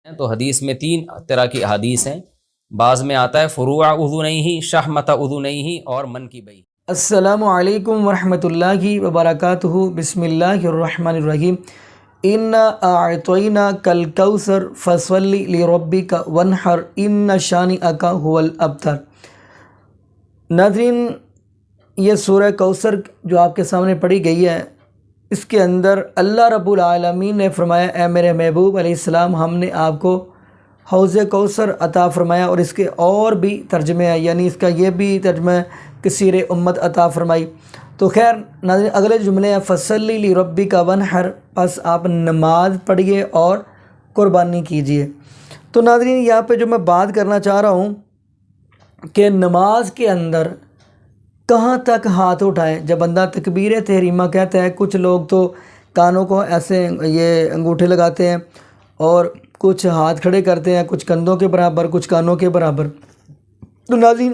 تو حدیث میں 3 طرح کی احادیث ہیں. بعض میں آتا ہے فروع اذنیہ، شحمۃ اذنیہ اور منکبیہ. السلام علیکم ورحمۃ اللہ وبرکاتہ. بسم اللہ الرحمن الرحیم. انا اعطیناک الکوثر فصل لربک وانحر ان شانئک هو الابتر. ناظرین، یہ سورہ کوثر جو آپ کے سامنے پڑھی گئی ہے، اس کے اندر اللہ رب العالمین نے فرمایا اے میرے محبوب علیہ السلام، ہم نے آپ کو حوض کوثر عطا فرمایا. اور اس کے اور بھی ترجمے ہیں، یعنی اس کا یہ بھی ترجمہ ہے کہ سیر امت عطا فرمائی. تو خیر ناظرین، اگلے جملے ہیں فصلی لربک وانحر، پس آپ نماز پڑھیے اور قربانی کیجیے. تو ناظرین، یہاں پہ جو میں بات کرنا چاہ رہا ہوں کہ نماز کے اندر کہاں تک ہاتھ اٹھائے. جب بندہ تکبیر تحریمہ کہتا ہے، کچھ لوگ تو کانوں کو ایسے یہ انگوٹھے لگاتے ہیں اور کچھ ہاتھ کھڑے کرتے ہیں، کچھ کندھوں کے برابر، کچھ کانوں کے برابر. تو ناظرین،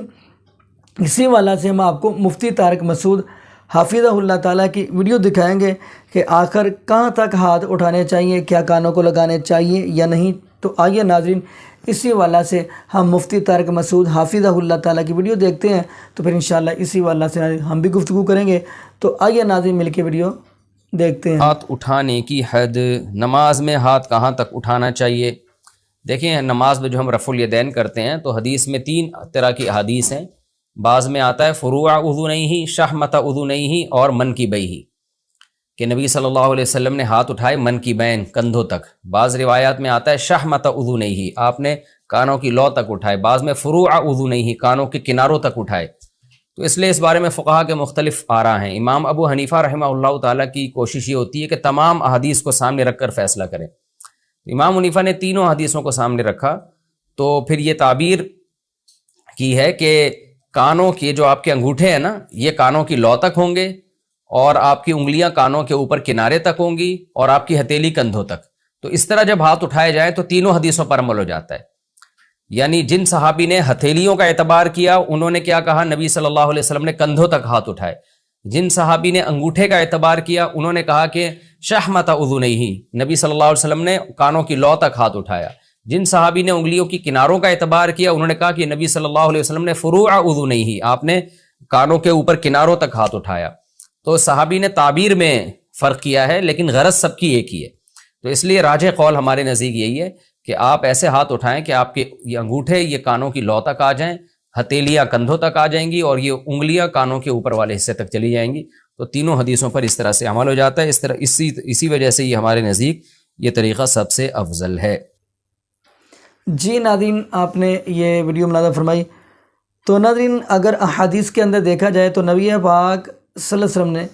اسی والا سے ہم آپ کو مفتی طارق مسعود حافظہ اللہ تعالیٰ کی ویڈیو دکھائیں گے کہ آخر کہاں تک ہاتھ اٹھانے چاہیے، کیا کانوں کو لگانے چاہیے یا نہیں. تو آئیے ناظرین، اسی والا سے ہم مفتی طارق مسعود حافظہ اللہ تعالیٰ کی ویڈیو دیکھتے ہیں. تو پھر انشاءاللہ اسی والا سے ہم بھی گفتگو کریں گے. تو آئیے ناظرین، مل کے ویڈیو دیکھتے ہیں. ہاتھ اٹھانے کی حد، نماز میں ہاتھ کہاں تک اٹھانا چاہیے. دیکھیں، نماز میں جو ہم رفع الیدین کرتے ہیں تو حدیث میں 3 طرح کی احادیث ہیں. بعض میں آتا ہے فروع اذنیہ، شحمۃ اذنیہ اور منکبیہ، کہ نبی صلی اللہ علیہ وسلم نے ہاتھ اٹھائے منکبین، کندھوں تک. بعض روایات میں آتا ہے شحمۃ اذنیہ، آپ نے کانوں کی لو تک اٹھائے. بعض میں فروع اذنیہ، کانوں کے کناروں تک اٹھائے. تو اس لیے اس بارے میں فقہا کے مختلف آراء ہیں. امام ابو حنیفہ رحمہ اللہ تعالیٰ کی کوشش یہ ہوتی ہے کہ تمام احادیث کو سامنے رکھ کر فیصلہ کریں. امام حنیفہ نے تینوں حدیثوں کو سامنے رکھا تو پھر یہ تعبیر کی ہے کہ کانوں کے جو آپ کے انگوٹھے ہیں نا، یہ کانوں کی لو تک ہوں گے اور آپ کی انگلیاں کانوں کے اوپر کنارے تک ہوں گی اور آپ کی ہتھیلی کندھوں تک. تو اس طرح جب ہاتھ اٹھائے جائیں تو تینوں حدیثوں پر عمل ہو جاتا ہے. یعنی جن صحابی نے ہتھیلیوں کا اعتبار کیا، انہوں نے کیا کہا، نبی صلی اللہ علیہ وسلم نے کندھوں تک ہاتھ اٹھائے. جن صحابی نے انگوٹھے کا اعتبار کیا، انہوں نے کہا کہ شحمۃ اذنیہ، نبی صلی اللہ علیہ وسلم نے کانوں کی لو تک ہاتھ اٹھایا. جن صحابی نے انگلیوں کی کناروں کا اعتبار کیا، انہوں نے کہا کہ نبی صلی اللہ علیہ وسلم نے فروع اذنیہ، آپ نے کانوں کے اوپر کناروں تک ہاتھ اٹھایا. تو صحابی نے تعبیر میں فرق کیا ہے، لیکن غرض سب کی ایک ہی ہے. تو اس لیے راجح قول ہمارے نزدیک یہی ہے کہ آپ ایسے ہاتھ اٹھائیں کہ آپ کے یہ انگوٹھے یہ کانوں کی لو تک آ جائیں، ہتھیلیاں کندھوں تک آ جائیں گی اور یہ انگلیاں کانوں کے اوپر والے حصے تک چلی جائیں گی. تو تینوں حدیثوں پر اس طرح سے عمل ہو جاتا ہے. اسی وجہ سے یہ ہمارے نزدیک یہ طریقہ سب سے افضل ہے. جی ناظرین، آپ نے یہ ویڈیو ملاحظہ فرمائی. تو ناظرین، اگر احادیث کے اندر دیکھا جائے تو نبی پاک صلی اللہ علیہ وسلم نے،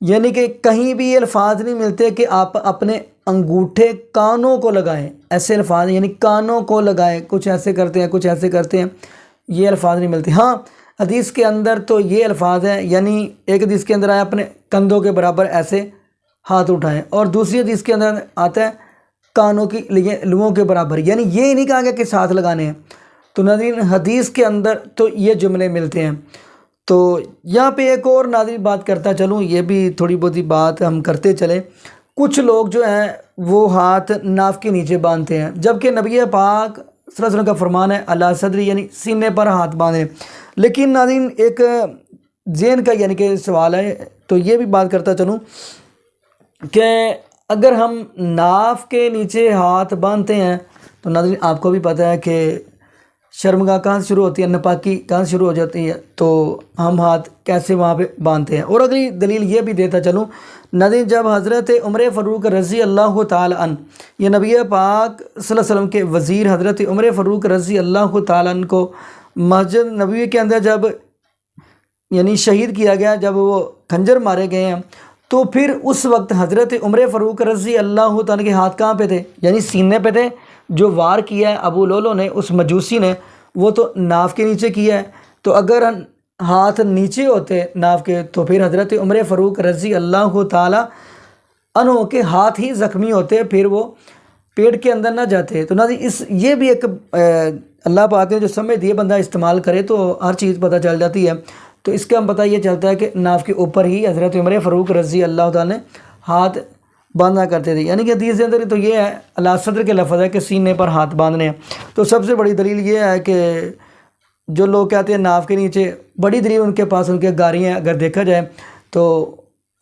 یعنی کہ کہیں بھی یہ الفاظ نہیں ملتے کہ آپ اپنے انگوٹھے کانوں کو لگائیں. ایسے الفاظ یعنی کانوں کو لگائیں، کچھ ایسے کرتے ہیں، کچھ ایسے کرتے ہیں، یہ الفاظ نہیں ملتے. ہاں، حدیث کے اندر تو یہ الفاظ ہیں، یعنی ایک حدیث کے اندر آیا اپنے کندھوں کے برابر ایسے ہاتھ اٹھائیں، اور دوسری حدیث کے اندر آتا ہے کانوں کی لوؤں کے برابر، یعنی یہ نہیں کہا گیا کہ ساتھ لگانے ہیں. تو ناظرین، حدیث کے اندر تو یہ جملے ملتے ہیں. تو یہاں پہ ایک اور ناظرین بات کرتا چلوں، یہ بھی تھوڑی بہت ہی بات ہم کرتے چلیں. کچھ لوگ جو ہیں وہ ہاتھ ناف کے نیچے باندھتے ہیں، جبکہ نبی پاک صلی اللہ علیہ وسلم کا فرمان ہے اللہ صدری، یعنی سینے پر ہاتھ باندھیں. لیکن ناظرین، ایک ذہن کا یعنی کہ سوال ہے، تو یہ بھی بات کرتا چلوں کہ اگر ہم ناف کے نیچے ہاتھ باندھتے ہیں تو ناظرین آپ کو بھی پتہ ہے کہ شرمگاہ کہاں سے شروع ہوتی ہے، ناپاکی کہاں سے شروع ہو جاتی ہے. تو ہم ہاتھ کیسے وہاں پہ باندھتے ہیں. اور اگلی دلیل یہ بھی دیتا چلوں ناظرین، جب حضرت عمر فاروق رضی اللہ تعالی عنہ، یہ نبی پاک صلی اللہ علیہ وسلم کے وزیر حضرت عمر فاروق رضی اللہ تعالی عنہ کو مسجد نبوی کے اندر جب یعنی شہید کیا گیا، جب وہ خنجر مارے گئے ہیں، تو پھر اس وقت حضرت عمر فاروق رضی اللہ تعالیٰ کے ہاتھ کہاں پہ تھے؟ یعنی سینے پہ تھے. جو وار کیا ہے ابو لولو نے، اس مجوسی نے، وہ تو ناف کے نیچے کیا ہے. تو اگر ہاتھ نیچے ہوتے ناف کے تو پھر حضرت عمر فاروق رضی اللہ تعالیٰ عنہ کے ہاتھ ہی زخمی ہوتے، پھر وہ پیٹ کے اندر نہ جاتے. تو ناظرین، یہ بھی ایک اللہ پاک نے جو سمجھ دیے بندہ استعمال کرے تو ہر چیز پتہ چل جاتی ہے. تو اس کا ہم پتہ یہ چلتا ہے کہ ناف کے اوپر ہی حضرت عمر فاروق رضی اللہ تعالیٰ نے ہاتھ باندھا کرتے تھے، یعنی کہ حدیث کے اندر تو یہ ہے، اللہ صدر کے لفظ ہے کہ سینے پر ہاتھ باندھنے ہیں۔ تو سب سے بڑی دلیل یہ ہے کہ جو لوگ کہتے ہیں ناف کے نیچے، بڑی دلیل ان کے پاس ان کے گاریاں، اگر دیکھا جائے تو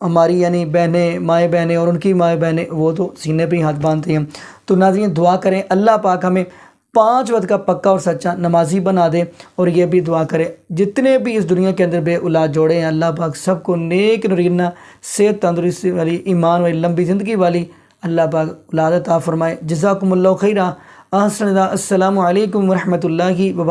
ہماری یعنی بہنیں، مائیں بہنیں اور ان کی مائیں بہنیں وہ تو سینے پہ ہی ہاتھ باندھتی ہیں۔ تو ناظرین دعا کریں اللہ پاک ہمیں 5 وقت کا پکا اور سچا نمازی بنا دے، اور یہ بھی دعا کرے جتنے بھی اس دنیا کے اندر بے اولاد جوڑے ہیں اللہ پاک سب کو نیک نرینہ، صحت تندرستی والی، ایمان والی، لمبی زندگی والی اللہ پاک اولاد عطا فرمائے۔ جزاکم اللہ خیرہ۔ السلام علیکم ورحمۃ اللہ وبرکاتہ۔